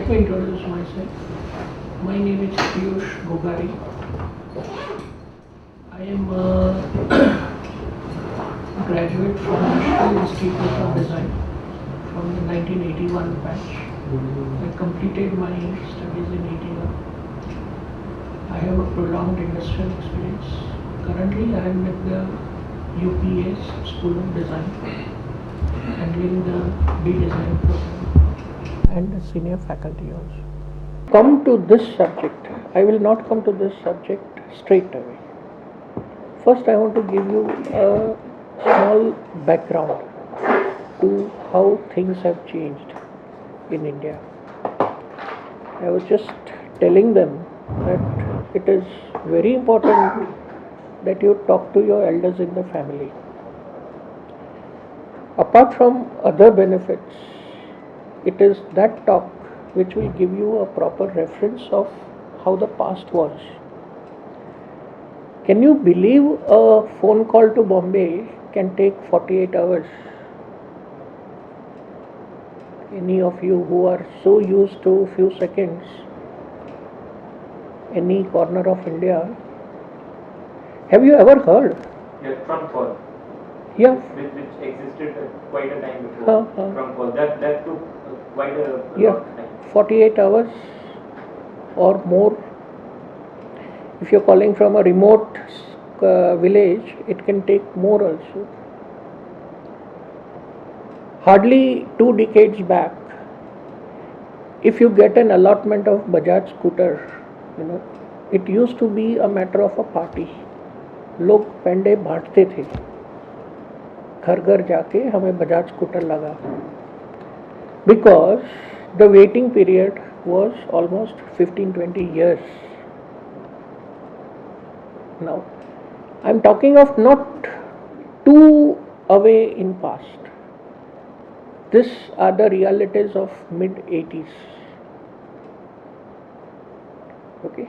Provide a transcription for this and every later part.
Let me introduce myself. My name is Piyush Ghoghari. I am a graduate from National Institute of Design from the 1981 batch. I completed my studies in 81. I have a prolonged industrial experience. Currently, I am with the UPES School of Design, handling the B-Design program and the senior faculty also. Come to this subject. I will not come to this subject straight away. First, I want to give you a small background to how things have changed in India. I was just telling them that it is very important that you talk to your elders in the family. Apart from other benefits, it is that talk which will give you a proper reference of how the past was. Can you believe a phone call to Bombay can take 48 hours? Any of you who are so used to few seconds, any corner of India, have you ever heard? Yeah, Trump call. Yeah. Which existed quite a time before. Trump call. That took quite a lot of time. 48 hours or more. If you're calling from a remote village, it can take more also. Hardly 2 decades back, if you get an allotment of Bajaj scooter, it used to be a matter of a party. लोग पेंडे बांटते थे, घर घर जाके हमें Bajaj scooter लगा, because the waiting period was almost 15-20 years. Now, I am talking of not too away in past. These are the realities of mid-80s. Okay,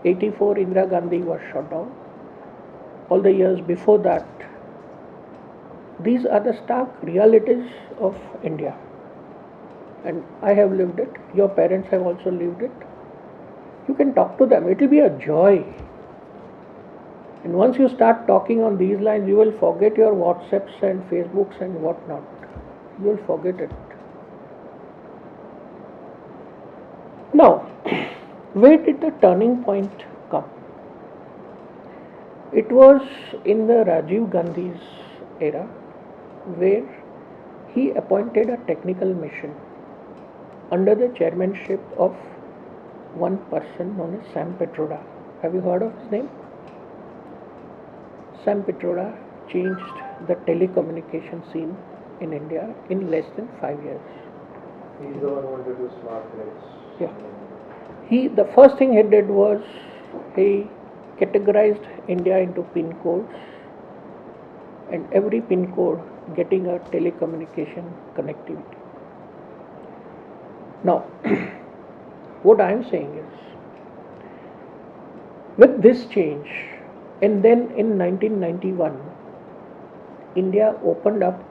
84 Indira Gandhi was shot down. All the years before that, these are the stark realities of India. And I have lived it. Your parents have also lived it. You can talk to them. It will be a joy. And once you start talking on these lines, you will forget your WhatsApps and Facebooks and whatnot. You will forget it. Now, where did the turning point come? It was in the Rajiv Gandhi's era, where he appointed a technical mission under the chairmanship of one person known as Sam Petroda. Have you heard of his name? Sam Petroda changed the telecommunication scene in India in less than 5 years. He's the one who wanted to do smart grids. Yeah. The first thing he did was he categorized India into pin codes, and every pin code getting a telecommunication connectivity. Now, what I am saying is, with this change, and then in 1991, India opened up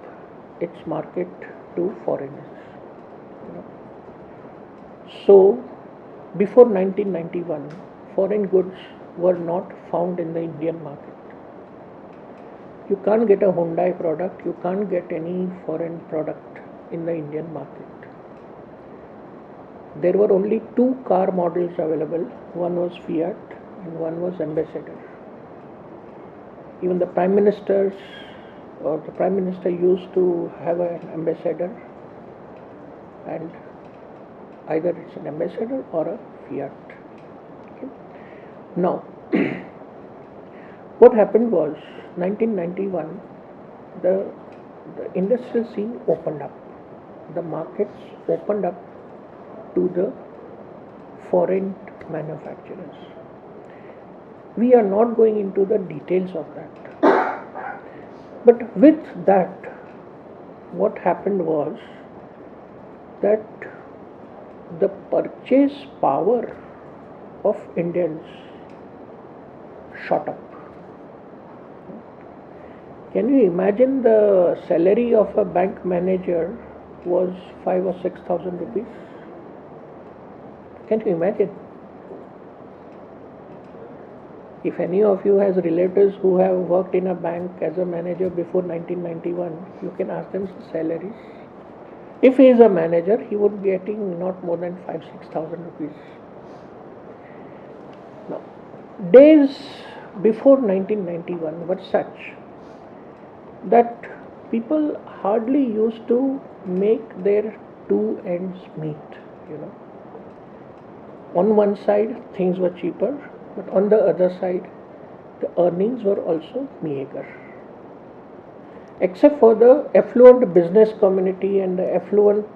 its market to foreigners. So, before 1991, foreign goods were not found in the Indian market. You can't get a Hyundai product, you can't get any foreign product in the Indian market. There were only 2 car models available. One was Fiat and one was Ambassador. Even the Prime Minister used to have an Ambassador, and either it's an Ambassador or a Fiat. Okay. Now, what happened was 1991, the industrial scene opened up. The markets opened up to the foreign manufacturers. We are not going into the details of that. But with that, what happened was that the purchase power of Indians shot up. Can you imagine the salary of a bank manager was 5,000 or 6,000 rupees? Can you imagine? If any of you has relatives who have worked in a bank as a manager before 1991, you can ask them salaries. If he is a manager, he would be getting not more than 5,000-6,000 rupees. Now, days before 1991 were such that people hardly used to make their two ends meet, you know. On one side, things were cheaper, but on the other side, the earnings were also meager. Except for the affluent business community and the affluent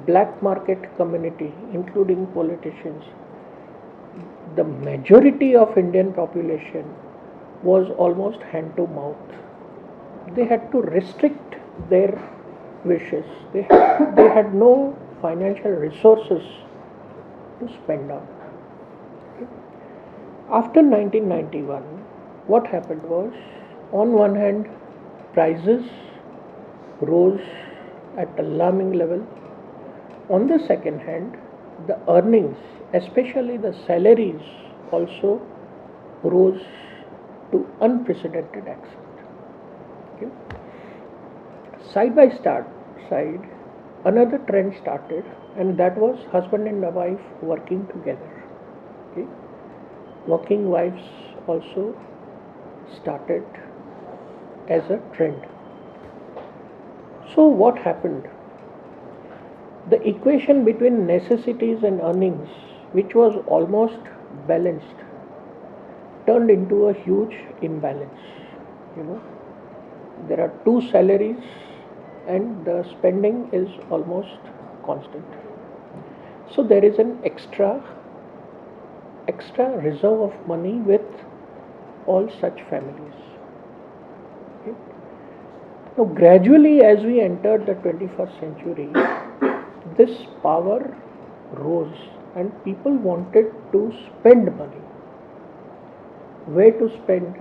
black market community, including politicians, the majority of Indian population was almost hand to mouth. They had to restrict their wishes. They had no financial resources to spend on. After 1991, what happened was, on one hand, prices rose at alarming level. On the second hand, the earnings, especially the salaries, also rose to unprecedented extent. Okay. Side by side, another trend started, and that was husband and wife working together. Okay. Working wives also started as a trend. So what happened? The equation between necessities and earnings, which was almost balanced, turned into a huge imbalance. You know, there are two salaries and the spending is almost constant. So there is an extra reserve of money with all such families. Okay. Now gradually, as we entered the 21st century, this power rose and people wanted to spend money. Where to spend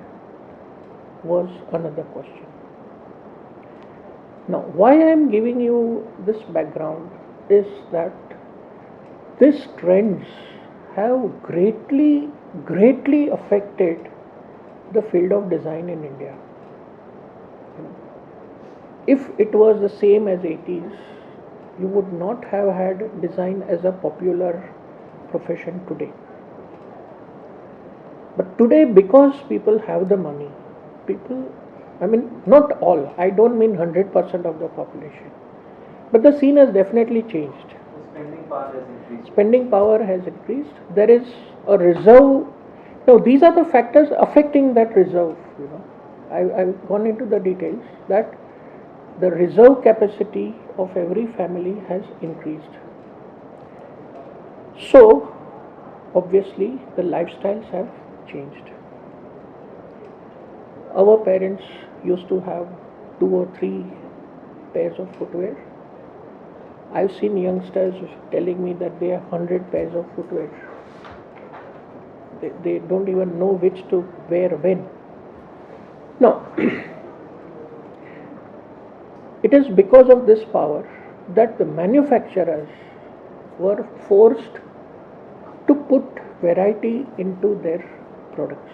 was another question. Now, why I am giving you this background is that these trends have greatly affected the field of design in India. If it was the same as 80s, you would not have had design as a popular profession today. But today, because people have the money, not all, I don't mean 100% of the population, but the scene has definitely changed. Spending power has increased. Spending power has increased. There is a reserve. Now, these are the factors affecting that reserve. I've gone into the details that the reserve capacity of every family has increased. So, obviously, the lifestyles have changed. Our parents used to have 2 or 3 pairs of footwear. I've seen youngsters telling me that they have 100 pairs of footwear. They don't even know which to wear when. Now, it is because of this power that the manufacturers were forced to put variety into their products.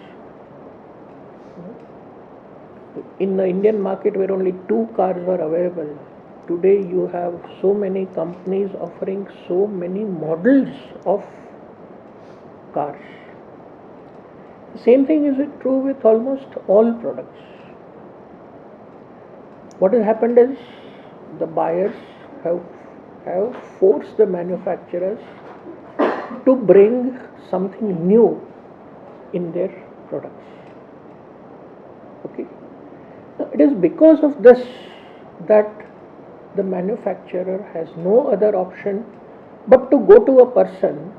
In the Indian market where only 2 cars were available, today you have so many companies offering so many models of cars. The same thing is true with almost all products. What has happened is the buyers have forced the manufacturers to bring something new in their products. Okay. Now, it is because of this that the manufacturer has no other option but to go to a person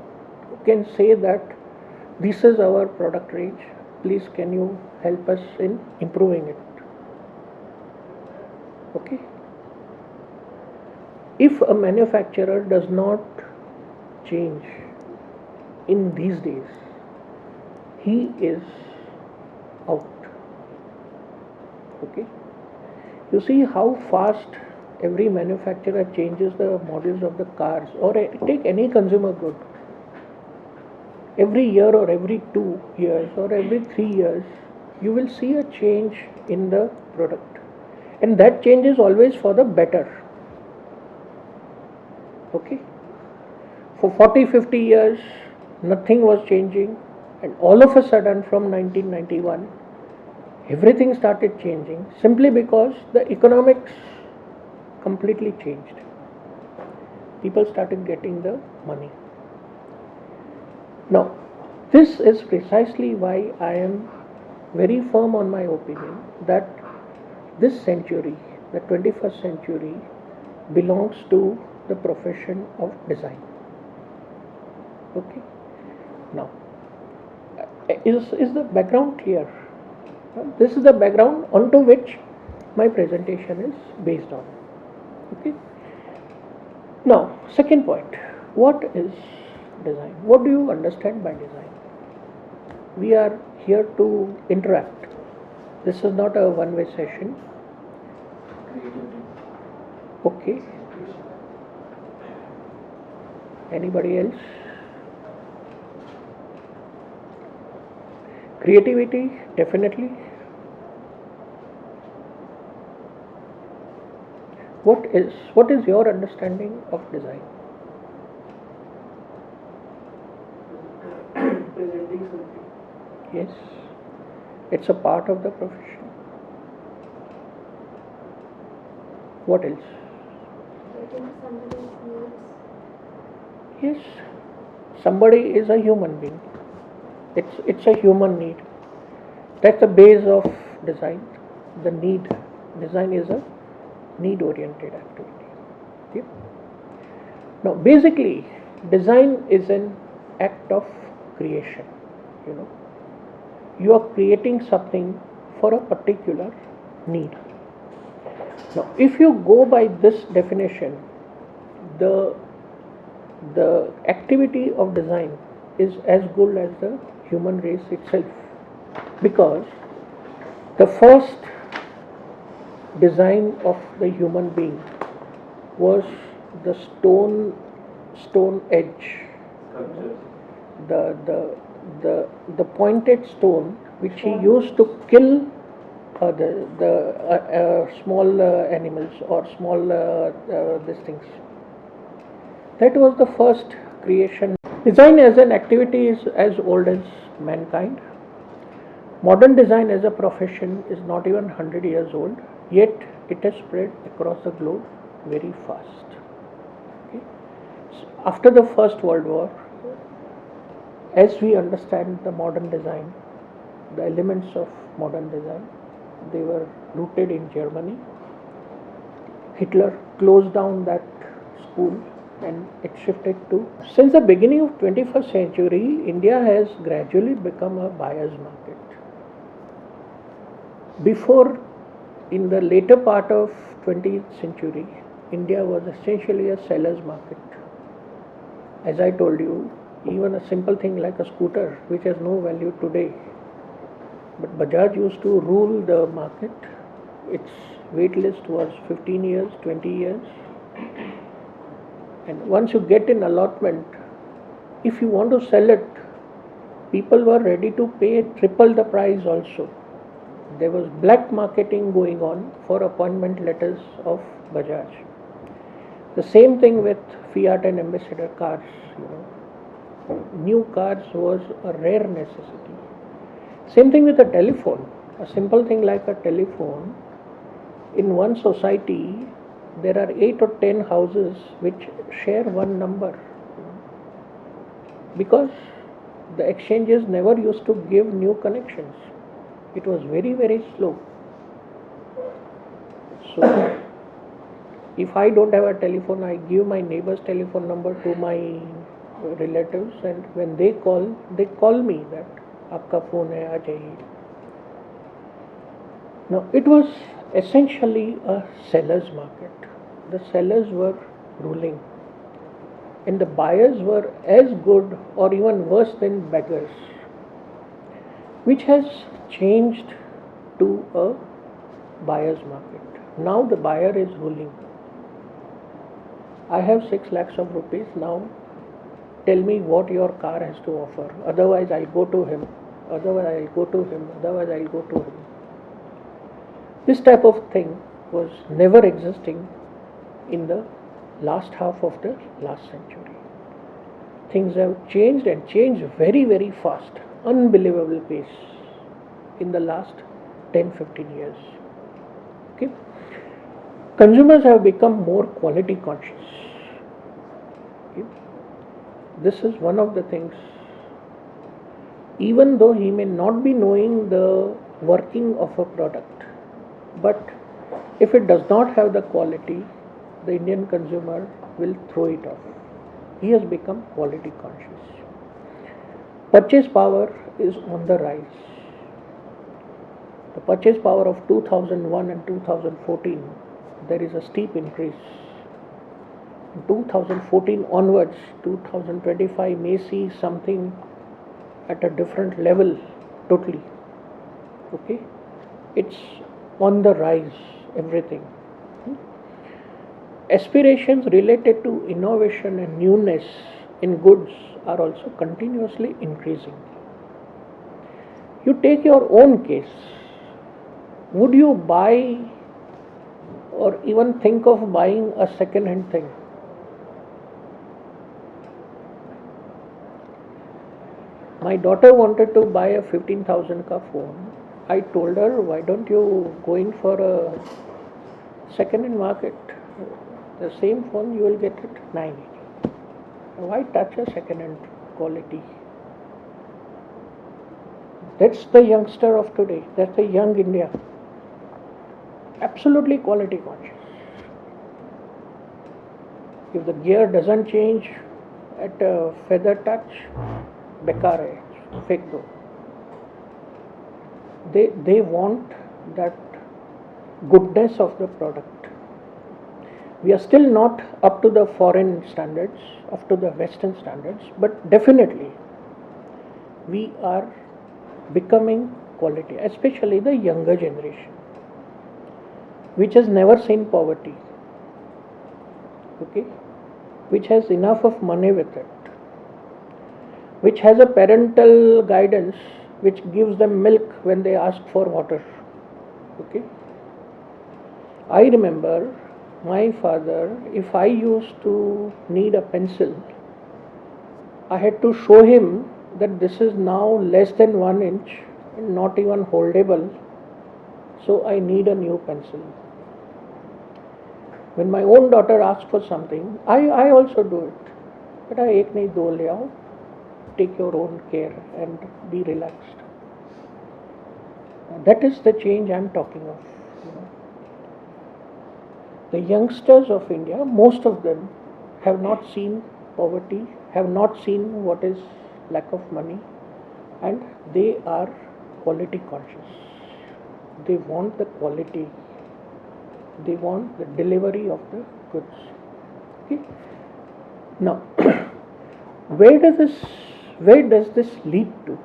who can say that this is our product range, please can you help us in improving it. Okay. If a manufacturer does not change in these days, he is out. Okay. You see how fast every manufacturer changes the models of the cars, or take any consumer good. every year or every 2 years or every 3 years, you will see a change in the product. And that change is always for the better. Okay? For 40-50 years, nothing was changing, and all of a sudden from 1991, everything started changing simply because the economics completely changed. People started getting the money. Now, this is precisely why I am very firm on my opinion that this century, the 21st century, belongs to the profession of design. Okay? Now, is the background clear? This is the background onto which my presentation is based on. Okay? Now, second point, what is design? What do you understand by design? We are here to interact. This is not a one-way session. Okay. Anybody else? Creativity, definitely. What is your understanding of design? Presenting something. Yes, it's a part of the profession. What else? Getting somebody's needs. Yes, somebody is a human being. It's a human need. That's the base of design. The need. Design is a need-oriented activity. Okay? Now, basically, design is an act of creation. You are creating something for a particular need. Now, if you go by this definition, the activity of design is as good as the human race itself, because the first design of the human being was the stone edge, the pointed stone which he used to kill the small animals or small these things. That was the first creation. Design as an activity is as old as mankind. Modern design as a profession is not even 100 years old, yet it has spread across the globe very fast. Okay? So after the First World War, as we understand the modern design, the elements of modern design, they were rooted in Germany. Hitler closed down that school and it shifted to. Since the beginning of 21st century, India has gradually become a buyer's market. Before, in the later part of 20th century, India was essentially a seller's market. As I told you, even a simple thing like a scooter, which has no value today, but Bajaj used to rule the market. Its wait list was 15 years, 20 years. And once you get an allotment, if you want to sell it, people were ready to pay triple the price also. There was black marketing going on for appointment letters of Bajaj. The same thing with Fiat and Ambassador cars. New cars was a rare necessity. Same thing with a telephone. A simple thing like a telephone. In one society, there are 8 or 10 houses which share one number. Because the exchanges never used to give new connections. It was very, very slow. So, if I don't have a telephone, I give my neighbor's telephone number to my relatives, and when they call me that आपका phone है आ जाइए. Now it was essentially a seller's market. The sellers were ruling, and the buyers were as good or even worse than beggars, which has changed to a buyer's market. Now the buyer is ruling. I have 6 lakhs of rupees now. tell me what your car has to offer. Otherwise, I'll go to him. Otherwise, I'll go to him. Otherwise, I'll go to him. This type of thing was never existing in the last half of the last century. Things have changed and changed very, very fast. Unbelievable pace in the last 10-15 years. Okay? Consumers have become more quality conscious. Okay? This is one of the things. Even though he may not be knowing the working of a product, but if it does not have the quality, the Indian consumer will throw it off. He has become quality conscious. Purchase power is on the rise. The purchase power of 2001 and 2014, there is a steep increase. In 2014 onwards, 2025 may see something at a different level totally. Okay? It's on the rise, everything. Aspirations related to innovation and newness in goods are also continuously increasing. You take your own case. Would you buy or even think of buying a second-hand thing? My daughter wanted to buy a 15,000 ka phone. I told her, why don't you go in for a second-hand market? The same phone you will get it 980. Why touch a second-hand quality? That's the youngster of today. That's the young India. Absolutely quality conscious. If the gear doesn't change at a feather touch, bekar hai, fake do. They want that goodness of the product. We are still not up to the foreign standards, up to the Western standards, but definitely we are becoming quality, especially the younger generation, which has never seen poverty, okay, which has enough of money with it, which has a parental guidance which gives them milk when they ask for water, okay. I remember my father, if I used to need a pencil, I had to show him that this is now less than 1 inch, not even holdable, so I need a new pencil. When my own daughter asks for something, I also do it. But I ek nahi do le aao, take your own care and be relaxed. That is the change I am talking of. The youngsters of India, most of them have not seen poverty, have not seen what is lack of money, and they are quality conscious. They want the quality. They want the delivery of the goods. Okay? Now, where does this lead to?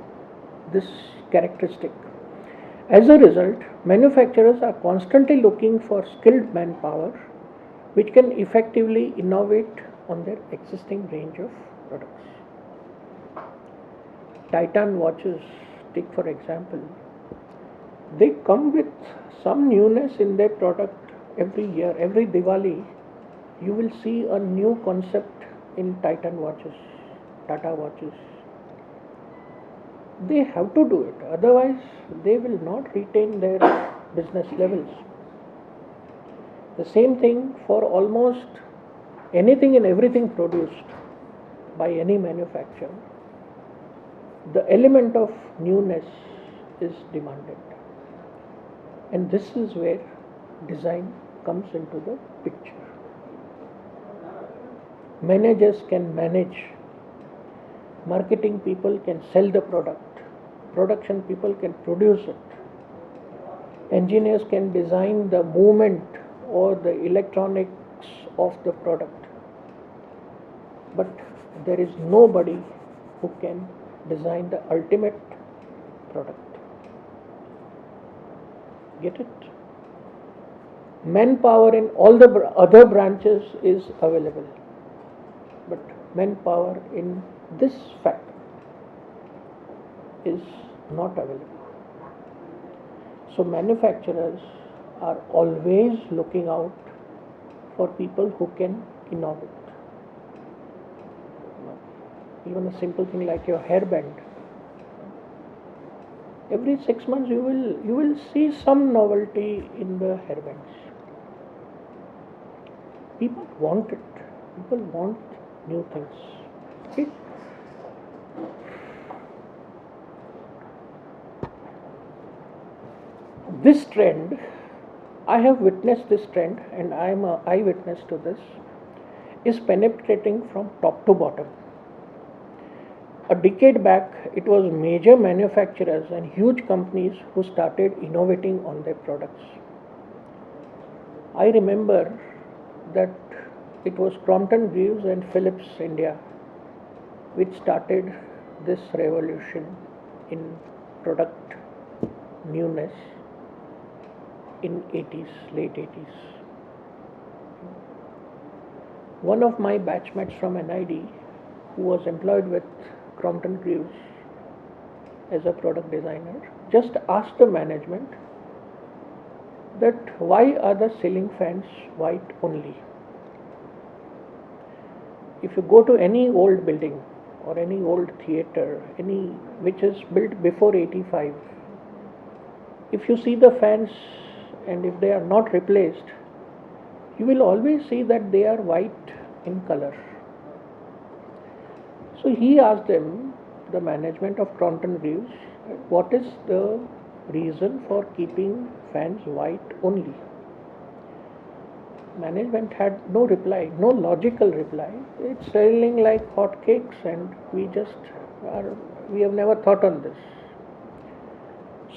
This characteristic. As a result, manufacturers are constantly looking for skilled manpower which can effectively innovate on their existing range of products. Titan watches, take for example, they come with some newness in their product every year. Every Diwali, you will see a new concept in Titan watches, Tata watches. They have to do it, otherwise they will not retain their business levels. The same thing for almost anything and everything produced by any manufacturer. The element of newness is demanded. And this is where design comes into the picture. Managers can manage. Marketing people can sell the product. Production people can produce it. Engineers can design the movement or the electronics of the product. But there is nobody who can design the ultimate product. Get it? Manpower in all the other branches is available. But manpower in this factory is not available. So manufacturers are always looking out for people who can innovate. Even a simple thing like your hairband. Every 6 months you will see some novelty in the hairbands. People want it. People want new things. Okay? This trend, I have witnessed this trend, and I am an eyewitness to this, is penetrating from top to bottom. A decade back, it was major manufacturers and huge companies who started innovating on their products. I remember that it was Crompton Greaves and Philips India which started this revolution in product newness in 80s, late 80s. One of my batchmates from NID, who was employed with Crompton Greaves as a product designer, just asked the management that why are the ceiling fans white only? If you go to any old building or any old theatre, any which is built before 85, if you see the fans and if they are not replaced, you will always see that they are white in color. So he asked them, the management of Crompton Greaves, what is the reason for keeping fans white only? Management had no reply, no logical reply. It's selling like hotcakes, and we have never thought on this.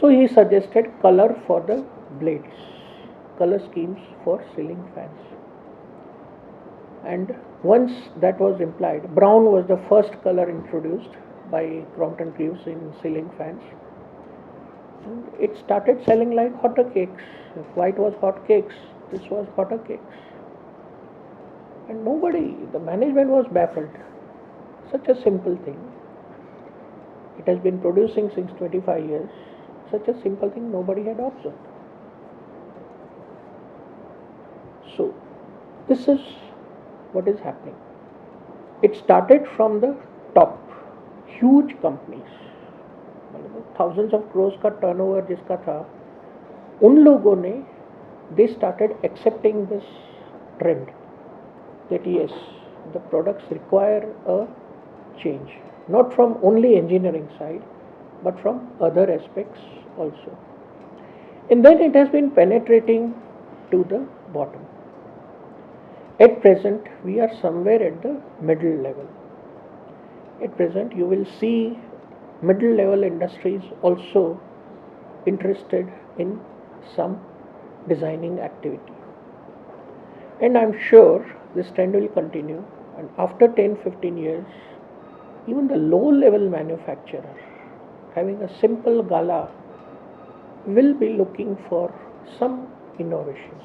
So he suggested color for the blades, color schemes for ceiling fans. And once that was implied, brown was the first color introduced by Crompton Greaves in ceiling fans. And it started selling like hotcakes. If white was hotcakes, this was hotcakes. And the management was baffled. Such a simple thing. It has been producing since 25 years. Such a simple thing nobody had observed. So, this is what is happening. It started from the top. Huge companies. Thousands of crores का turnover जिसका था, उन लोगों ने they started accepting this trend that yes, the products require a change, not from only engineering side, but from other aspects also. And then it has been penetrating to the bottom. At present, we are somewhere at the middle level. At present, you will see middle level industries also interested in some designing activity. And I'm sure this trend will continue, and after 10-15 years, even the low level manufacturer having a simple gala will be looking for some innovations.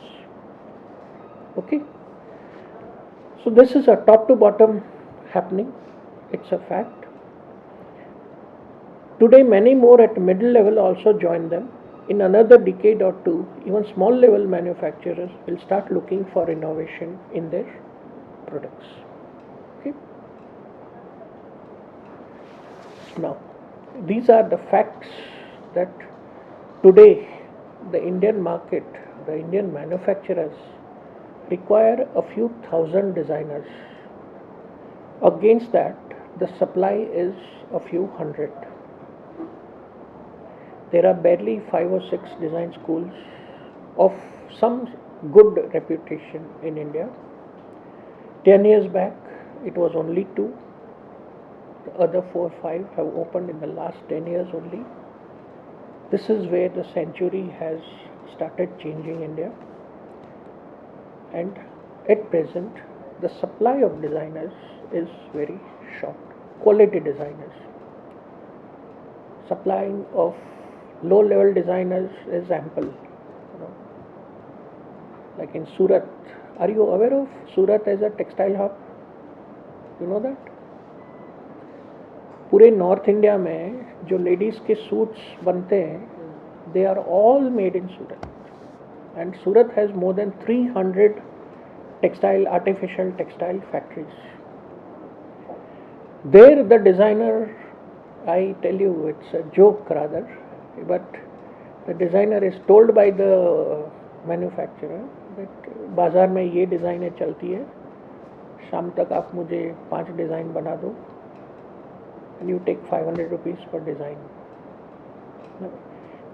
Okay? So this is a top to bottom happening. It's a fact. Today many more at middle level also join them. In another decade or two, even small level manufacturers will start looking for innovation in their products. Okay? Now, these are the facts that today the Indian market, the Indian manufacturers require a few thousand designers. Against that, the supply is a few hundred. There are barely 5 or 6 design schools of some good reputation in India. 10 years back, it was only 2. The other 4 or 5 have opened in the last 10 years only. This is where the century has started changing India. And at present, the supply of designers is very short. Quality designers. Supplying of low level designers is ample. Like in Surat. Are you aware of Surat as a textile hub? You know that? पूरे north India में जो ladies के suits बनते हैं they are all made in Surat and Surat has more than 300 textile artificial textile factories. There the designer, I tell you it's a joke rather, but the designer is told by the manufacturer that बाज़ार में ये डिज़ाइनें चलती है, शाम तक आप मुझे 5 design बना दो and you take 500 rupees per design. Now,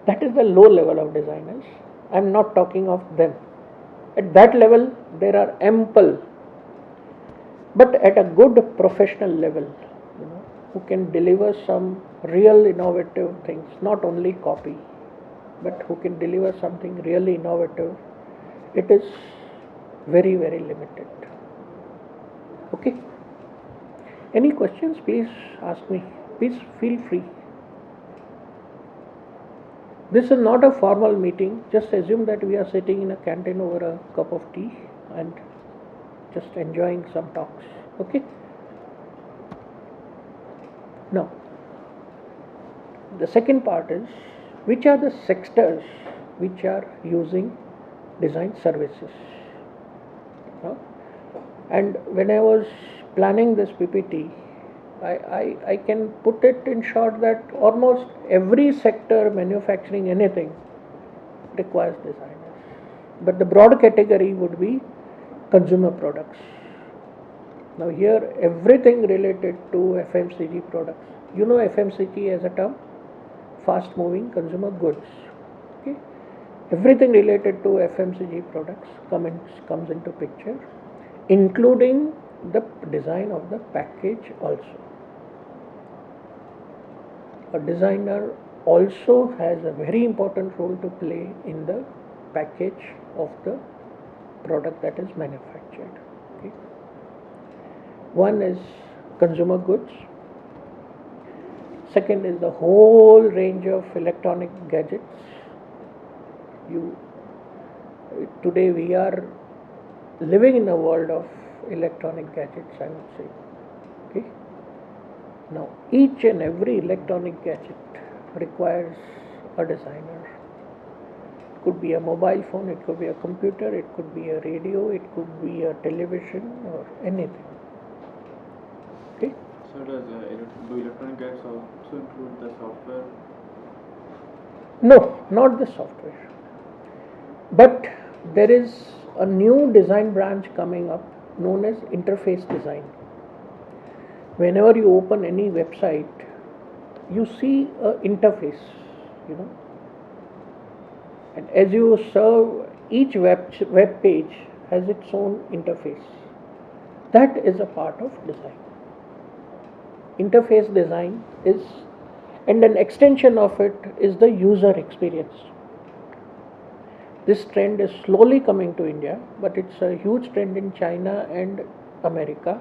that is the low level of designers. I am not talking of them. At that level there are ample, but at a good professional level, who can deliver some real innovative things, not only copy, but who can deliver something really innovative, it is very, very limited. Okay? Any questions? Please ask me. Please feel free. This is not a formal meeting. Just assume that we are sitting in a canteen over a cup of tea and just enjoying some talks. Okay? Now, the second part is, which are the sectors which are using design services? And when I was planning this PPT, I can put it in short that almost every sector, manufacturing anything, requires designers. But the broad category would be consumer products. Now here everything related to FMCG products. You know FMCG as a term, fast moving consumer goods. Okay? Everything related to FMCG products comes into picture, including the design of the package also. A designer also has a very important role to play in the package of the product that is manufactured. Okay. One is consumer goods. Second is the whole range of electronic gadgets. Today we are living in a world of electronic gadgets, I would say. Okay. Now, each and every electronic gadget requires a designer. It could be a mobile phone, it could be a computer, it could be a radio, it could be a television or anything. Okay? So do electronic gadgets also include the software? No, not the software. But there is a new design branch coming up known as interface design. Whenever you open any website, you see an interface, and as you serve, each web page has its own interface. That is a part of design. Interface design is, and an extension of it is the user experience. This trend is slowly coming to India, but it's a huge trend in China and America,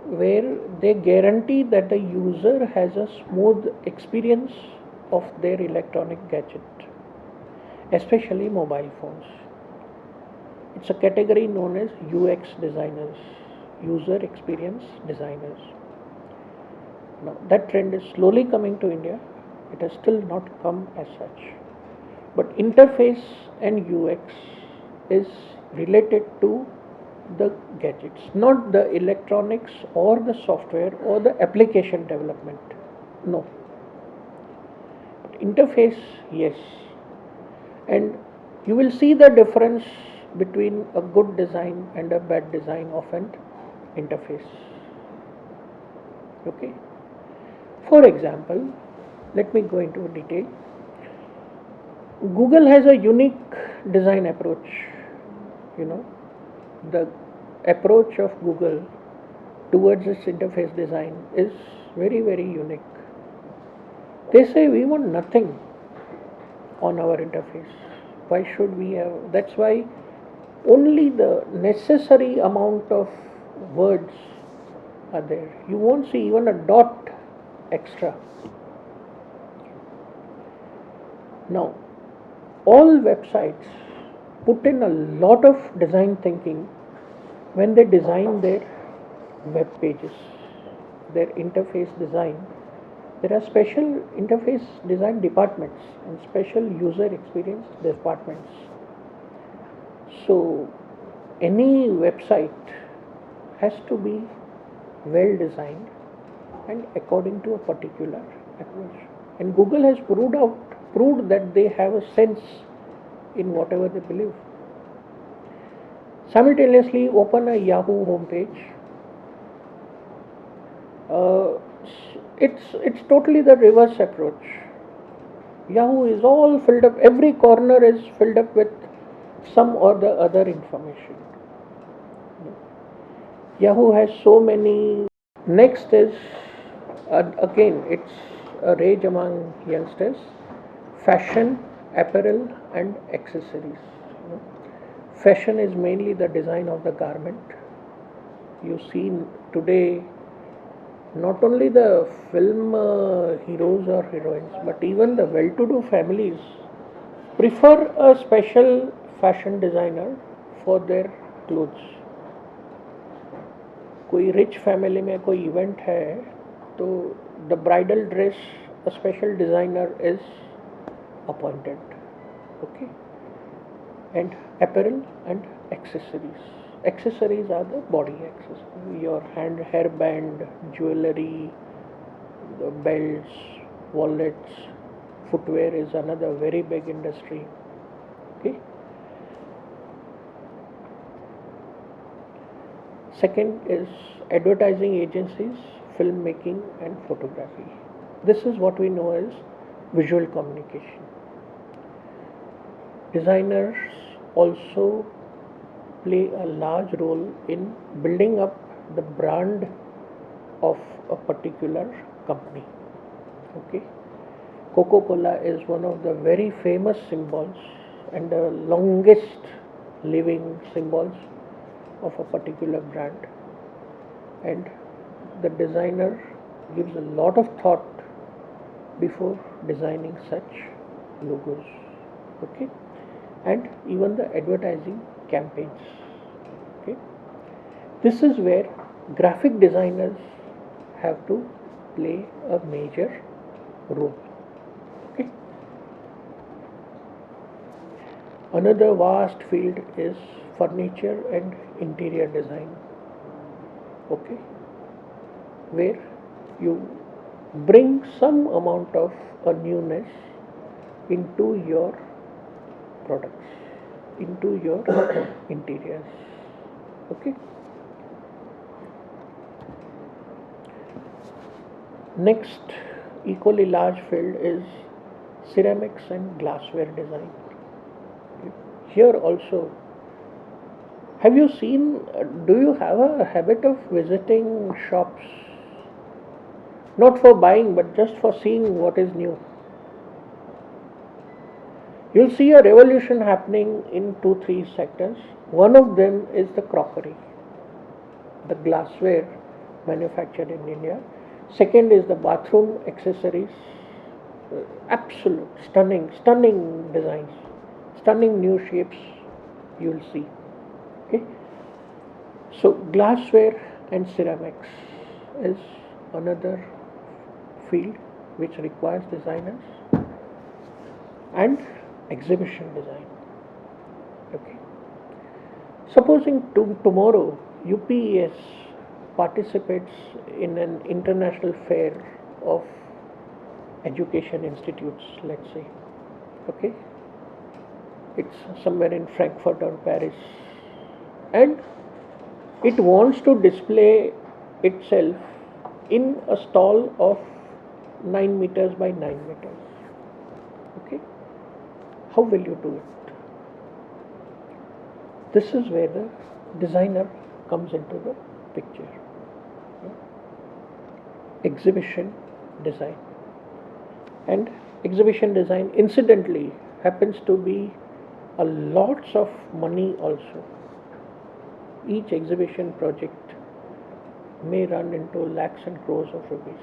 where they guarantee that the user has a smooth experience of their electronic gadget, especially mobile phones. It's a category known as UX designers, user experience designers. Now, that trend is slowly coming to India. It has still not come as such. But interface and UX is related to the gadgets, not the electronics or the software or the application development. No. But interface, yes. And you will see the difference between a good design and a bad design of an interface. Okay. For example, let me go into detail. Google has a unique design approach. The approach of Google towards its interface design is very, very unique. They say we want nothing on our interface. Why should we have? That's why only the necessary amount of words are there. You won't see even a dot extra. Now, all websites put in a lot of design thinking when they design their web pages, their interface design. There are special interface design departments and special user experience departments. So any website has to be well designed and according to a particular approach. And Google has proved that they have a sense in whatever they believe. Simultaneously, open a Yahoo homepage. It's totally the reverse approach. Yahoo is all filled up. Every corner is filled up with some or the other information. Yahoo has so many. Next is again, it's a rage among youngsters: fashion, apparel, and accessories. Fashion is mainly the design of the garment. You see today not only the film heroes or heroines, but even the well-to-do families prefer a special fashion designer for their clothes. कोई rich family में कोई event है तो the bridal dress a special designer is appointed. Okay. And apparel and accessories. Accessories are the body accessories. Your hairband, jewelry, the belts, wallets, footwear is another very big industry. Okay. Second is advertising agencies, filmmaking and photography. This is what we know as visual communication. Designers also play a large role in building up the brand of a particular company. Okay. Coca-Cola is one of the very famous symbols and the longest living symbols of a particular brand, and the designer gives a lot of thought before designing such logos. Okay. And even the advertising campaigns. Okay. This is where graphic designers have to play a major role. Okay. Another vast field is furniture and interior design. Okay. Where you bring some amount of a newness into your products, into your interiors. Okay. Next equally large field is ceramics and glassware design. Here also, have you seen, do you have a habit of visiting shops? Not for buying, but just for seeing what is new. You'll see a revolution happening in 2-3 sectors. One of them is the crockery, the glassware manufactured in India. Second is the bathroom accessories. Absolute stunning designs, stunning new shapes you'll see. Okay. So glassware and ceramics is another field which requires designers, and exhibition design. Okay. Supposing tomorrow UPES participates in an international fair of education institutes, let's say. Okay. It's somewhere in Frankfurt or Paris, and it wants to display itself in a stall of 9 meters by 9 meters. Okay. How will you do it? This is where the designer comes into the picture. Exhibition design. And exhibition design, incidentally, happens to be a lots of money also. Each exhibition project may run into lakhs and crores of rupees.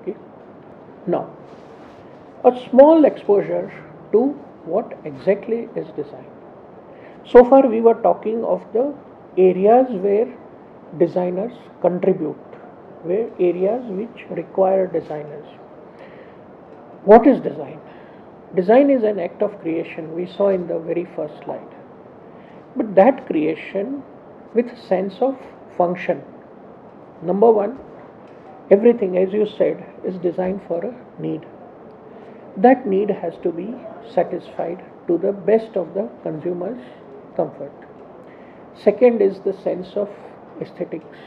Okay. Now, a small exposure to what exactly is design. So far we were talking of the areas where designers contribute, where areas which require designers. What is design? Design is an act of creation, we saw in the very first slide. But that creation with sense of function. Number one, everything, as you said, is designed for a need. That need has to be satisfied to the best of the consumer's comfort. Second is the sense of aesthetics.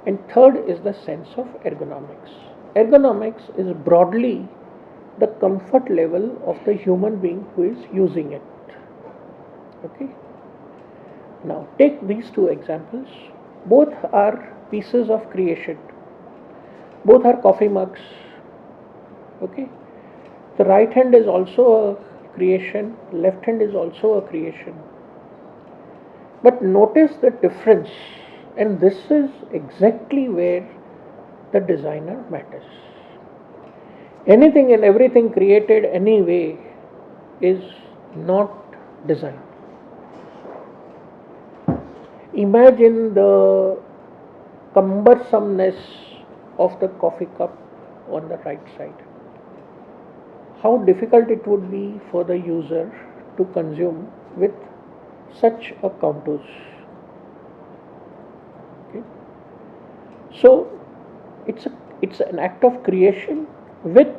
And third is the sense of ergonomics. Ergonomics is broadly the comfort level of the human being who is using it. Okay? Now take these two examples. Both are pieces of creation. Both are coffee mugs. Okay? The right hand is also a creation, left hand is also a creation. But notice the difference, and this is exactly where the designer matters. Anything and everything created anyway is not design. Imagine the cumbersomeness of the coffee cup on the right side. How difficult it would be for the user to consume with such a contours. Okay? So it's an act of creation with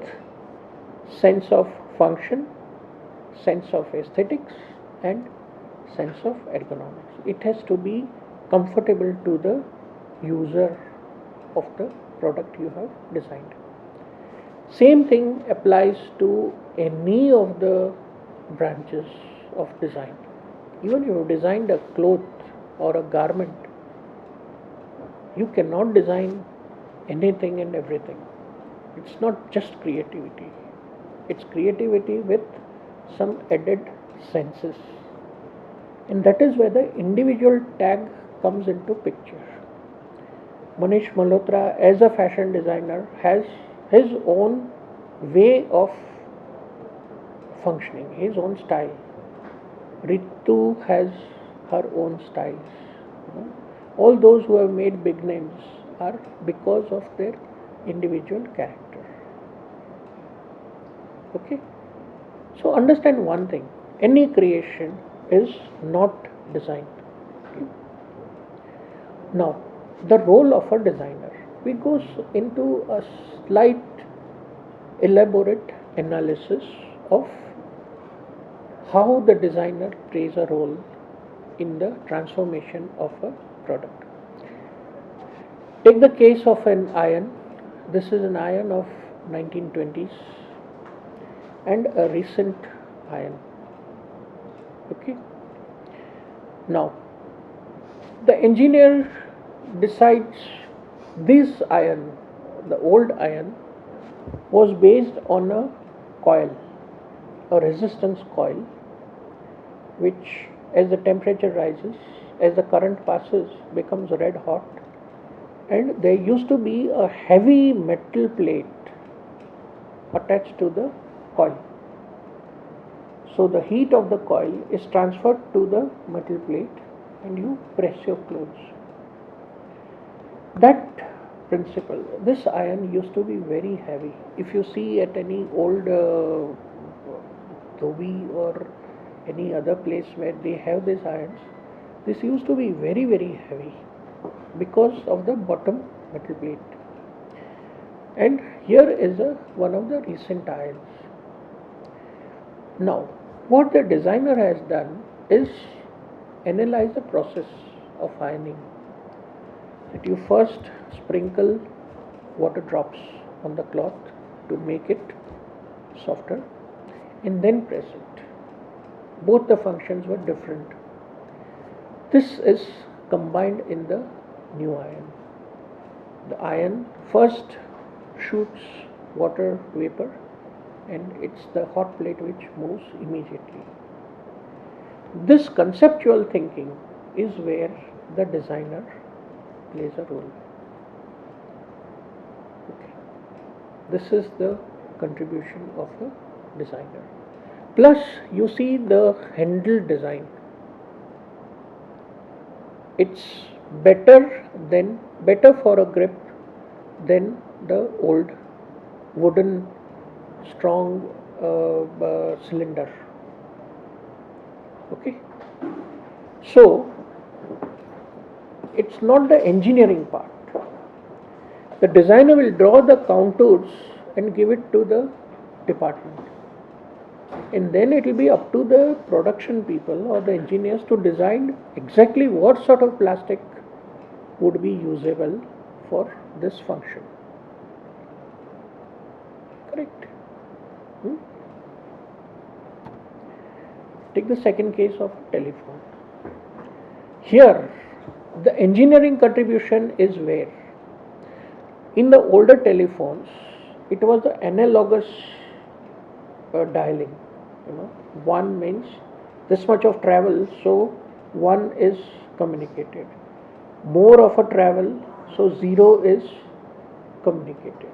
sense of function, sense of aesthetics, and sense of ergonomics. It has to be comfortable to the user of the product you have designed. Same thing applies to any of the branches of design. Even you have designed a cloth or a garment, you cannot design anything and everything. It's not just creativity. It's creativity with some added senses. And that is where the individual tag comes into picture. Manish Malhotra, as a fashion designer, has his own way of functioning, his own style. Ritu has her own styles. All those who have made big names are because of their individual character. Okay? So understand one thing, any creation is not design. Okay? Now, the role of a designer. We go into a slight elaborate analysis of how the designer plays a role in the transformation of a product. Take the case of an iron. This is an iron of 1920s and a recent iron. Okay. Now, the engineer decides this iron, the old iron, was based on a coil, a resistance coil, which as the temperature rises, as the current passes, becomes red hot, and there used to be a heavy metal plate attached to the coil. So the heat of the coil is transferred to the metal plate and you press your clothes. That principle, this iron used to be very heavy. If you see at any old Dhobi or any other place where they have these irons, this used to be very, very heavy because of the bottom metal plate. And here is one of the recent irons. Now, what the designer has done is analyze the process of ironing. That you first sprinkle water drops on the cloth to make it softer and then press it. Both the functions were different. This is combined in the new iron. The iron first shoots water vapor and it's the hot plate which moves immediately. This conceptual thinking is where the designer plays a role. Okay. This is the contribution of a designer. Plus, you see the handle design. It's better for a grip than the old wooden strong cylinder. Okay, so it's not the engineering part. The designer will draw the contours and give it to the department, and then it will be up to the production people or the engineers to design exactly what sort of plastic would be usable for this function. Correct? Take the second case of telephone. Here, the engineering contribution is where? In the older telephones, it was the analogous dialing. One means this much of travel, so one is communicated. More of a travel, so zero is communicated.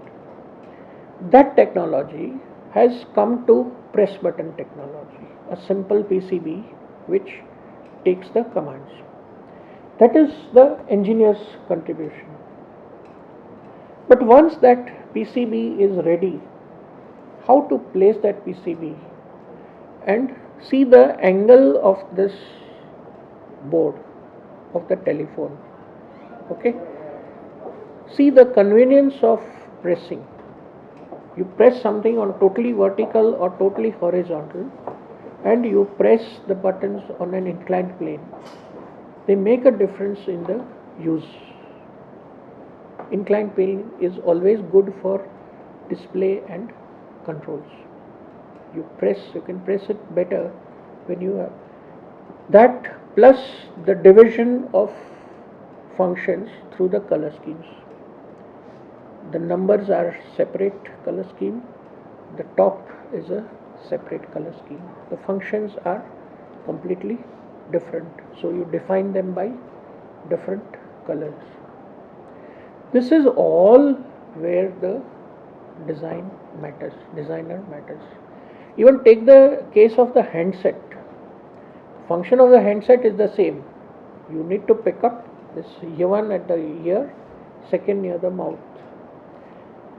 That technology has come to press button technology, a simple PCB which takes the commands. That is the engineer's contribution. But once that PCB is ready, how to place that PCB and see the angle of this board of the telephone. Okay, see the convenience of pressing. You press something on totally vertical or totally horizontal, and you press the buttons on an inclined plane. They make a difference in the use. Inclined plane is always good for display and controls. You can press it better when you have that, plus the division of functions through the color schemes. The numbers are separate color scheme, the top is a separate color scheme. The functions are completely different, so you define them by different colors. This is all where the designer matters. Even take the case of the handset. Function of the handset is the same. You need to pick up this one at the ear, second near the mouth.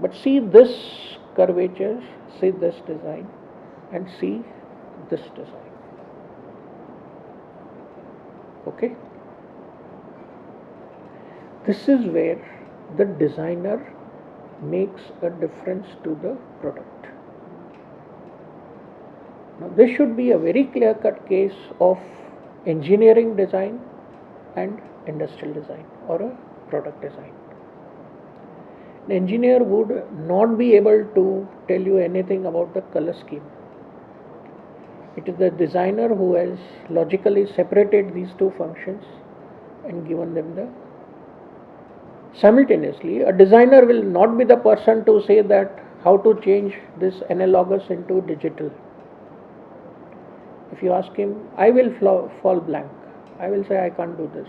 But see this curvature, see this design, and see this design. Okay? This is where the designer makes a difference to the product. Now, this should be a very clear-cut case of engineering design and industrial design or a product design. An engineer would not be able to tell you anything about the color scheme. It is the designer who has logically separated these two functions and given them the. Simultaneously, a designer will not be the person to say that how to change this analogous into digital. If you ask him, I will fall blank. I will say I can't do this.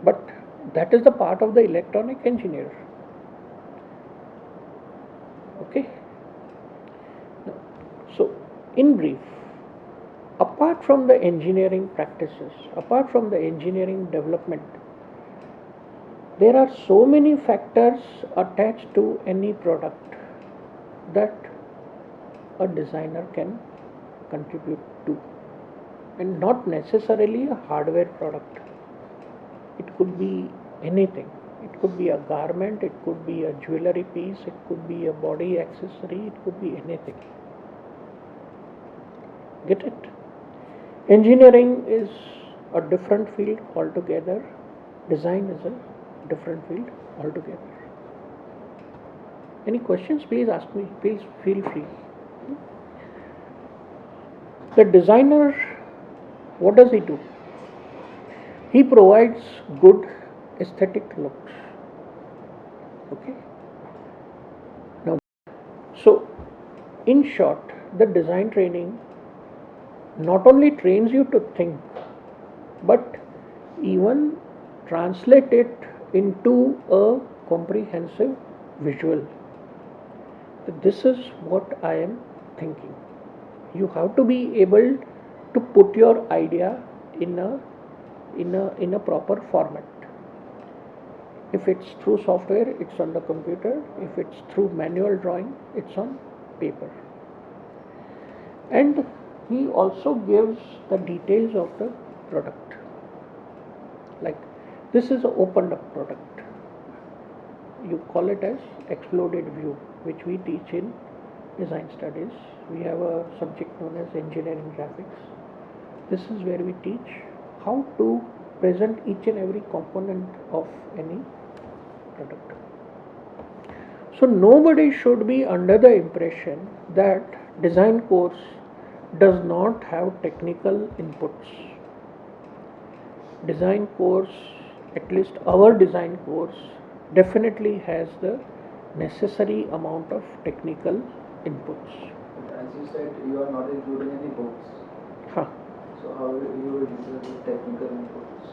But that is the part of the electronic engineer. Okay. So, in brief, apart from the engineering practices, apart from the engineering development, there are so many factors attached to any product that a designer can contribute to, and not necessarily a hardware product. It could be anything. It could be a garment, it could be a jewelry piece, it could be a body accessory, it could be anything. Get it? Engineering is a different field altogether. Design is a different field altogether. Any questions? Please ask me. Please feel free. The designer, what does he do? He provides good aesthetic looks. Okay. Now, so in short, the design training not only trains you to think, but even translate it into a comprehensive visual. This is what I am thinking. You have to be able to put your idea in a in a proper format. If it's through software, it's on the computer. If it's through manual drawing, it's on paper. And he also gives the details of the product. Like, this is an opened up product. You call it as exploded view, which we teach in design studies. We have a subject known as engineering graphics. This is where we teach how to present each and every component of any product. So nobody should be under the impression that design course does not have technical inputs. Design course, at least our design course, definitely has the necessary amount of technical inputs. As you said, you are not including any books. Huh. So how you will use the technical inputs?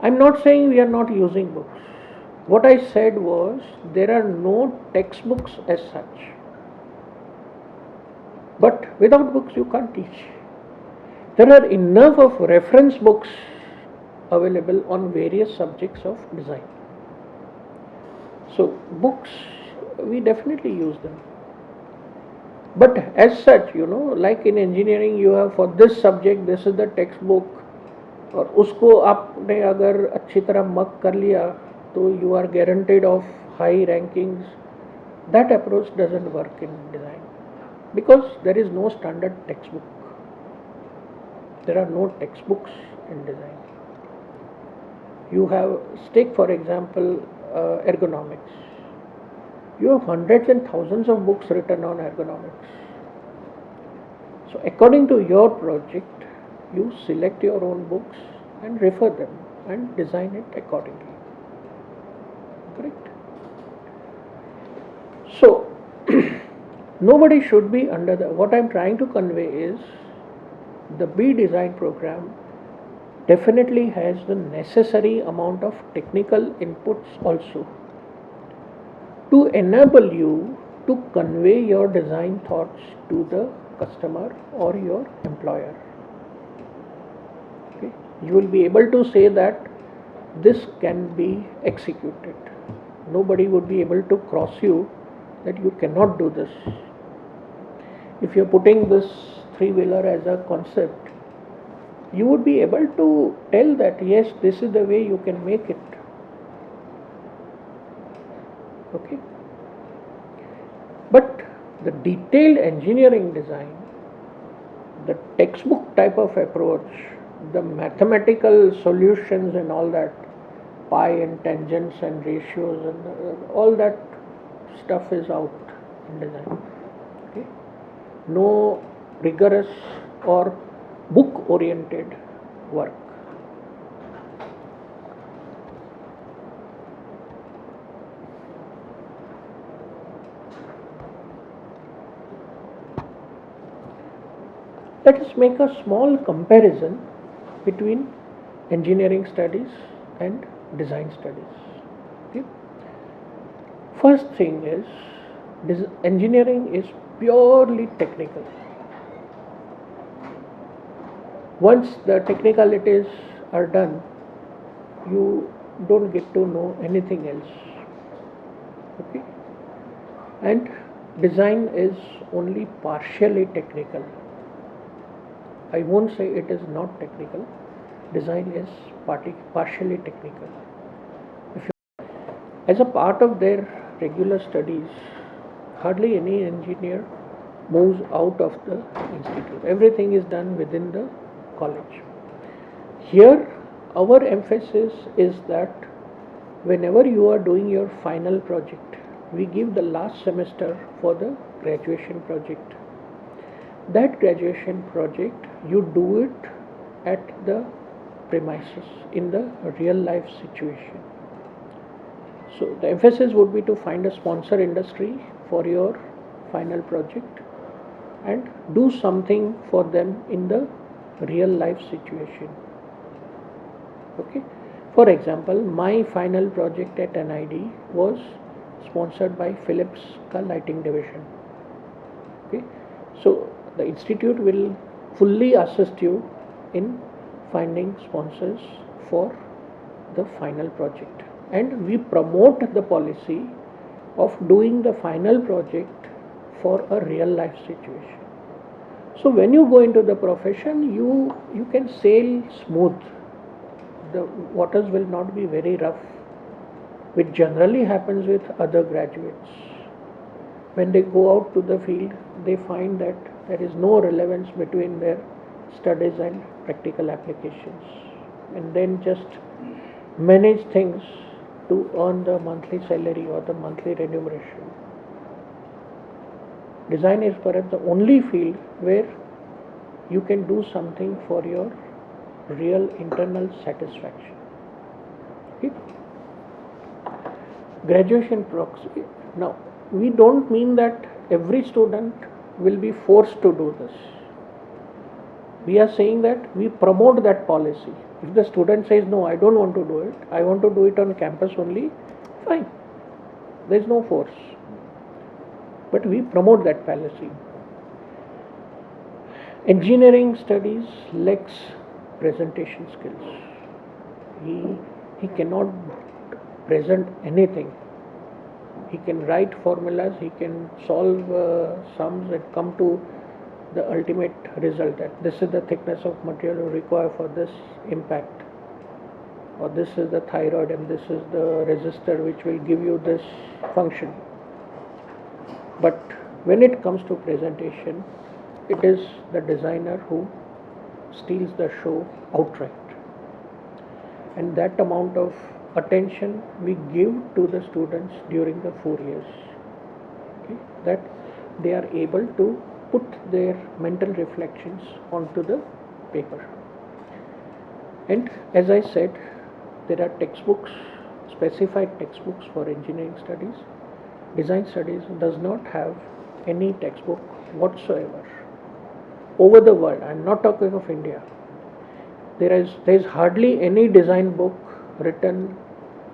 I'm not saying we are not using books. What I said was there are no textbooks as such. But without books you can't teach. There are enough of reference books available on various subjects of design. So books, we definitely use them. But as such, like in engineering, you have for this subject, this is the textbook, और उसको आपने अगर अच्छी तरह मग कर लिया तो you are guaranteed of high rankings. That approach doesn't work in design because there is no standard textbook. There are no textbooks in design. You have, take for example, ergonomics. You have hundreds and thousands of books written on ergonomics. So according to your project, you select your own books and refer them and design it accordingly. Correct? So nobody should be under what I'm trying to convey is the B design program definitely has the necessary amount of technical inputs also to enable you to convey your design thoughts to the customer or your employer. Okay? You will be able to say that this can be executed. Nobody would be able to cross you that you cannot do this. If you're putting this three-wheeler as a concept, you would be able to tell that yes, this is the way you can make it. Okay? But the detailed engineering design, the textbook type of approach, the mathematical solutions and all that, pi and tangents and ratios and all that stuff is out in design. Okay? No rigorous or book oriented work. Let us make a small comparison between engineering studies and design studies. Okay? First thing is, engineering is purely technical. Once the technicalities are done, you don't get to know anything else. Okay? And design is only partially technical. I won't say it is not technical. Design is partially technical. As a part of their regular studies, hardly any engineer moves out of the institute. Everything is done within the college. Here, our emphasis is that whenever you are doing your final project, we give the last semester for the graduation project. That graduation project, you do it at the premises in the real life situation. So the emphasis would be to find a sponsor industry for your final project and do something for them in the real life situation. Okay. For example, my final project at NID was sponsored by Philips Lighting Division. Okay. So the institute will fully assist you in finding sponsors for the final project, and we promote the policy of doing the final project for a real life situation. So when you go into the profession, you can sail smooth. The waters will not be very rough, which generally happens with other graduates. When they go out to the field, they find that there is no relevance between their studies and practical applications, and then just manage things to earn the monthly salary or the monthly remuneration. Design is perhaps the only field where you can do something for your real internal satisfaction. Okay? Graduation proxy. Now, we don't mean that every student will be forced to do this. We are saying that we promote that policy. If the student says, no, I don't want to do it, I want to do it on campus only, fine. There is no force. But we promote that policy. Engineering studies lacks presentation skills. He cannot present anything. He can write formulas, he can solve sums that come to the ultimate result, that this is the thickness of material required for this impact, or this is the thyroid and this is the resistor which will give you this function. But when it comes to presentation, it is the designer who steals the show outright. And that amount of attention we give to the students during the 4 years, okay, that they are able to put their mental reflections onto the paper. And as I said, there are textbooks, specified textbooks for engineering studies. Design studies does not have any textbook whatsoever. Over the world, I am not talking of India, there is hardly any design book written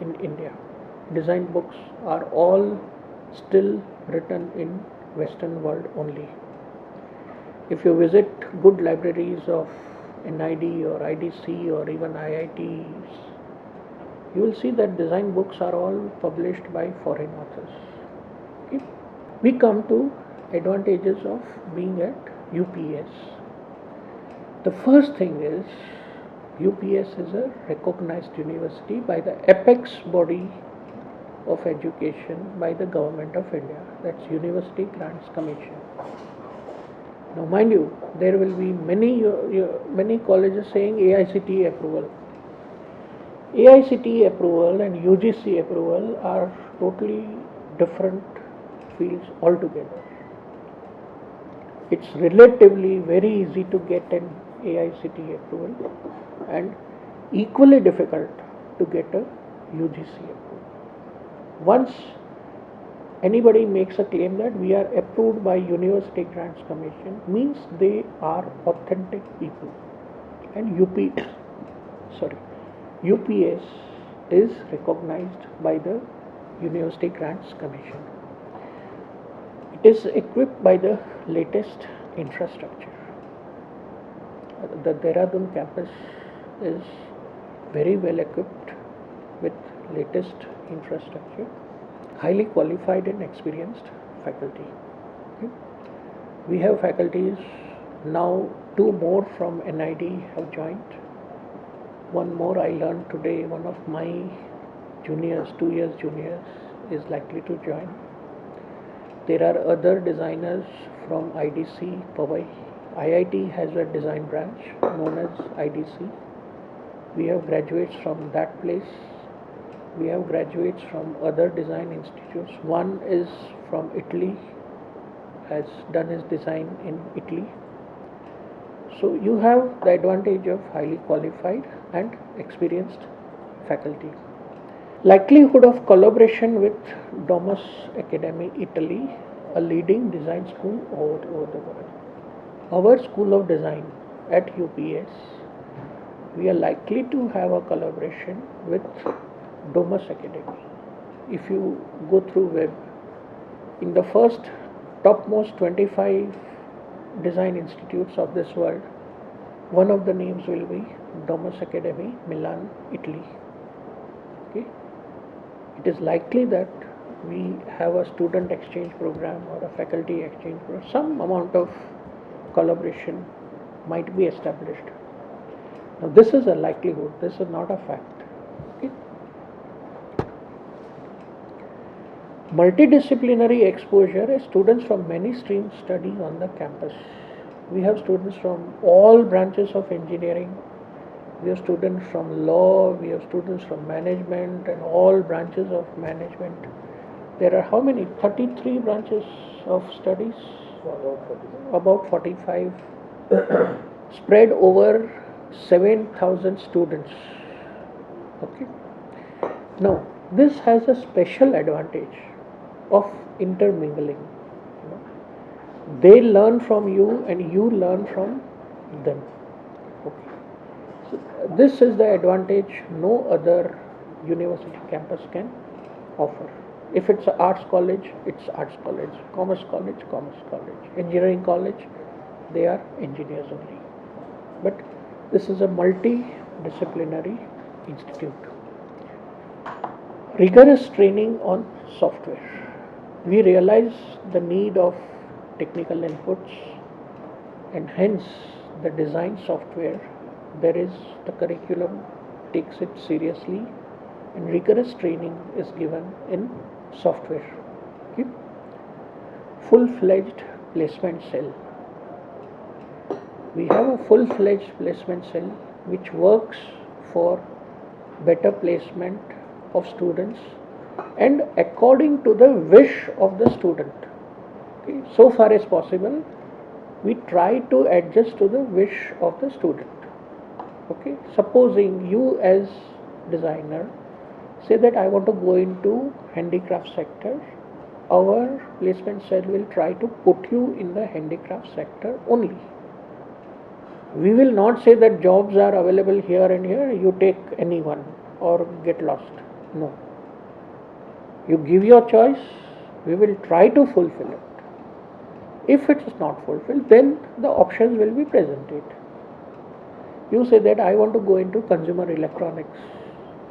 in India. Design books are all still written in Western world only. If you visit good libraries of NID or IDC or even IITs, you will see that design books are all published by foreign authors. Okay. We come to advantages of being at UPES. The first thing is, UPES is a recognized university by the apex body of education by the Government of India, that's University Grants Commission. Now mind you, there will be many colleges saying AICTE approval. AICTE approval and UGC approval are totally different fields altogether. It's relatively very easy to get an AICTE approval and equally difficult to get a UGC approval. Once anybody makes a claim that we are approved by University Grants Commission, means they are authentic people. And UPS is recognized by the University Grants Commission. It is equipped by the latest infrastructure. The Dehradun campus is very well equipped with latest infrastructure, highly qualified and experienced faculty. Okay. We have faculties now, 2 more from NID have joined. 1 more I learned today, one of my juniors, 2 years juniors, is likely to join. There are other designers from IDC, Powai. IIT has a design branch known as IDC. We have graduates from that place. We have graduates from other design institutes. One is from Italy, has done his design in Italy. So you have the advantage of highly qualified and experienced faculty. Likelihood of collaboration with Domus Academy, Italy, a leading design school over the world. Our School of Design at UPS, we are likely to have a collaboration with Domus Academy. If you go through web, in the first topmost 25 design institutes of this world, One of the names will be Domus Academy, Milan, Italy. Okay. It is likely that we have a student exchange program or a faculty exchange program. Some amount of collaboration might be established. Now this is a likelihood, this is not a fact. Okay. Multidisciplinary exposure is students from many streams study on the campus. We have students from all branches of engineering. We have students from law, we have students from management and all branches of management. There are how many? 33 branches of studies? About 45. Spread over 7,000 students. Okay. Now, this has a special advantage of intermingling. They learn from you and you learn from them. Okay. So this is the advantage no other university campus can offer. If it's an arts college, it's arts college. Commerce college, commerce college. Engineering college, they are engineers only. But this is a multidisciplinary institute. Rigorous training on software. We realize the need of technical inputs and hence the design software. There is the curriculum takes it seriously and rigorous training is given in software. Okay. Full-fledged placement cell. We have a full-fledged placement cell which works for better placement of students and according to the wish of the student. Okay. So far as possible, we try to adjust to the wish of the student. Okay. Supposing you as designer say that I want to go into handicraft sector, our placement cell will try to put you in the handicraft sector only. We will not say that jobs are available here and here, you take anyone or get lost. No. You give your choice, we will try to fulfill it. If it is not fulfilled, then the options will be presented. You say that I want to go into consumer electronics.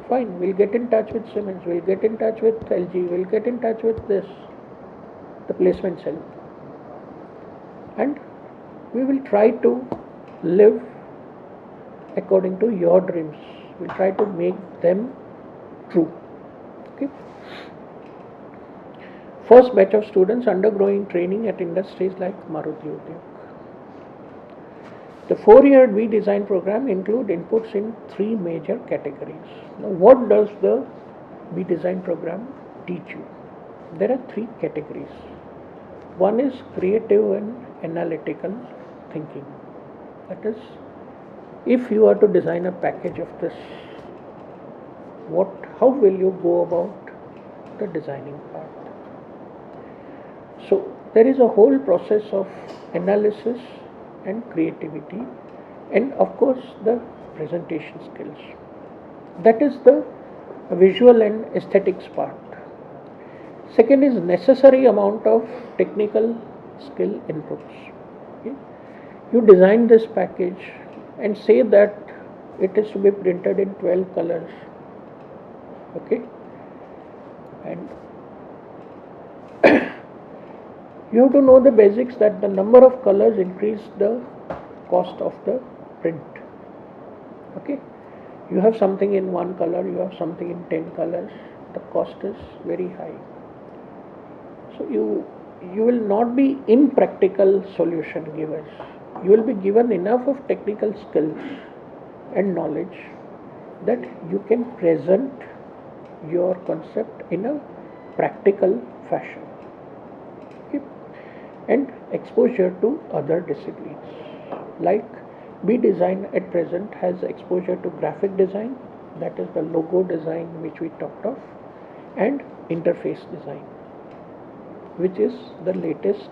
Fine, we'll get in touch with Siemens, we'll get in touch with LG, we'll get in touch with this, the placement cell. And we will try to live according to your dreams. We'll try to make them true. Okay. First batch of students undergoing training at industries like Maruti Udyog. The 4-year B design program include inputs in 3 major categories. Now, what does the B design program teach you? There are 3 categories. One is creative and analytical thinking. That is, if you are to design a package of this, how will you go about the designing part? So there is a whole process of analysis and creativity and of course the presentation skills. That is the visual and aesthetics part. Second is necessary amount of technical skill inputs. Okay. You design this package and say that it is to be printed in 12 colors. Okay. And you have to know the basics that the number of colors increase the cost of the print. Okay. You have something in 1 color, you have something in 10 colors, the cost is very high. So you will not be impractical solution givers. You will be given enough of technical skills and knowledge that you can present your concept in a practical fashion. Okay. And exposure to other disciplines. Like B design at present has exposure to graphic design, that is the logo design which we talked of, and interface design, which is the latest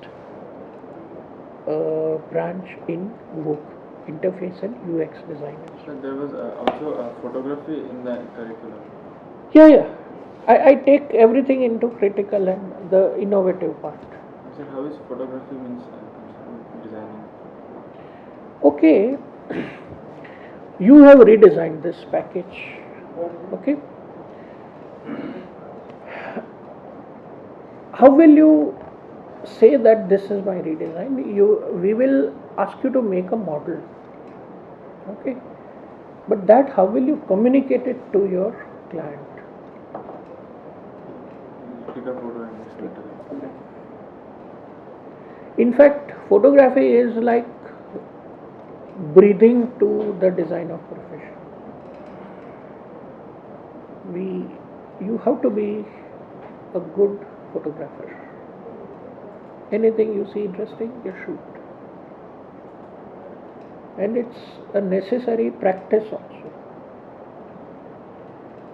branch in vogue, interface and UX design. So there was also photography in the curriculum. Yeah. I take everything into critical and the innovative part. So how is photography means designing? Okay. You have redesigned this package. Okay. How will you say that this is my redesign? We will ask you to make a model. Okay. But that how will you communicate it to your client? Take a photo and just take it. In fact, photography is like breathing to the design of profession. You have to be a good photographer. Anything you see interesting, you shoot. And it's a necessary practice also.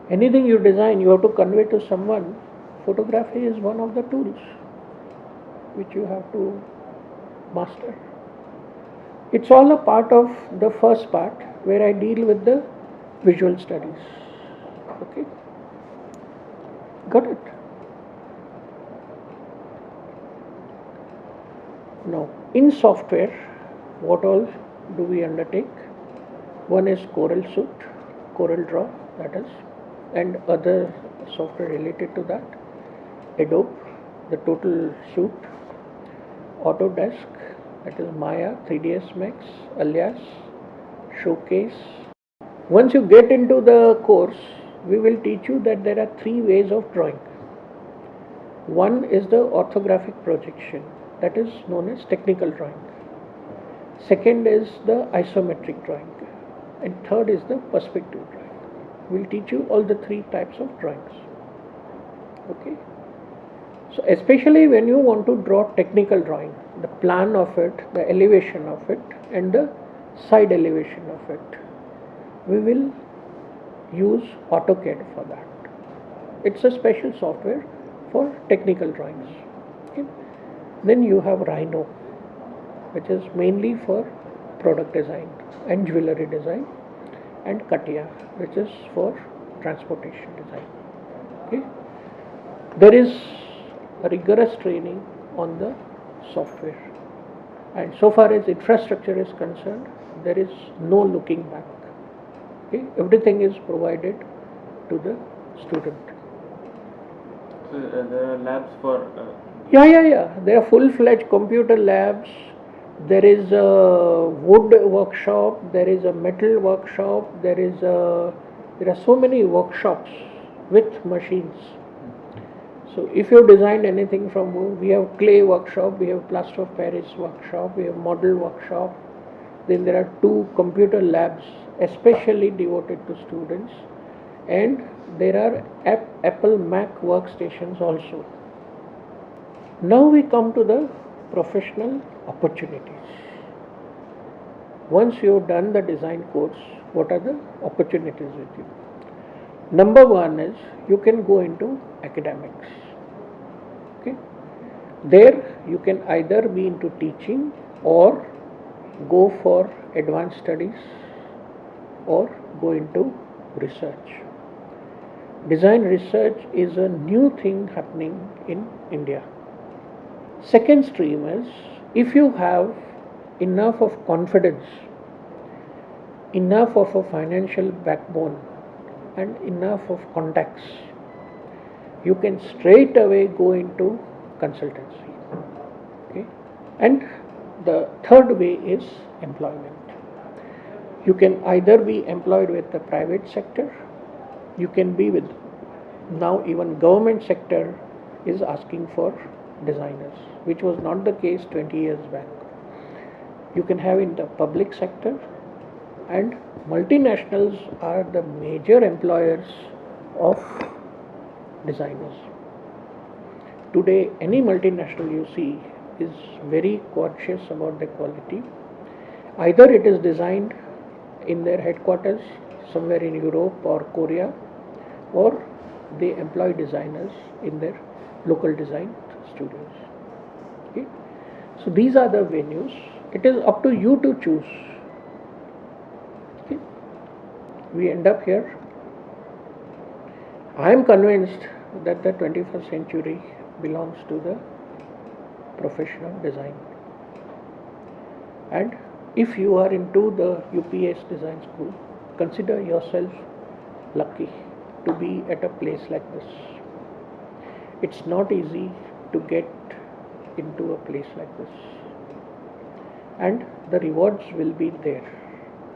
Anything you design, you have to convey to someone. Photography is one of the tools which you have to master. It's all a part of the first part where I deal with the visual studies. Okay? Got it? Now, in software, what all do we undertake? One is Corel Suite, Corel Draw, that is, and other software related to that. Adobe, the total suite. Autodesk, that is Maya, 3ds Max, Alias, Showcase. Once you get into the course, we will teach you that there are three ways of drawing. One is the orthographic projection, that is known as technical drawing. Second is the isometric drawing, and third is the perspective drawing. We'll teach you all the three types of drawings. Okay. So especially when you want to draw technical drawing, the plan of it, the elevation of it, and the side elevation of it, we will use AutoCAD for that. It's a special software for technical drawings. Okay. Then you have Rhino, which is mainly for product design and jewelry design, and Katia, which is for transportation design. Okay. There is a rigorous training on the software, and so far as infrastructure is concerned, there is no looking back. Okay. Everything is provided to the student. So there are labs for. Yeah. There are full-fledged computer labs. There is a wood workshop. There is a metal workshop. There are so many workshops with machines. So if you have designed anything from wood, we have clay workshop, we have plaster of Paris workshop, we have model workshop. Then there are 2 computer labs especially devoted to students, and there are Apple Mac workstations also. Now we come to the professional opportunities. Once you have done the design course, what are the opportunities with you? Number 1 is you can go into academics. Okay. There you can either be into teaching or go for advanced studies or go into research. Design research is a new thing happening in India. Second stream is if you have enough of confidence, enough of a financial backbone, and enough of contacts, you can straight away go into consultancy. Okay? And the third way is employment. You can either be employed with the private sector, you can be with, now even government sector is asking for designers, which was not the case 20 years back. You can have in the public sector, and multinationals are the major employers of designers. Today, any multinational you see is very cautious about the quality. Either it is designed in their headquarters somewhere in Europe or Korea, or they employ designers in their local design studios. Okay? So these are the venues. It is up to you to choose. Okay? We end up here. I am convinced that the 21st century belongs to the profession of design, and If you are into the UPES design school, consider yourself lucky to be at a place like this. It's not easy to get into a place like this, and the rewards will be there.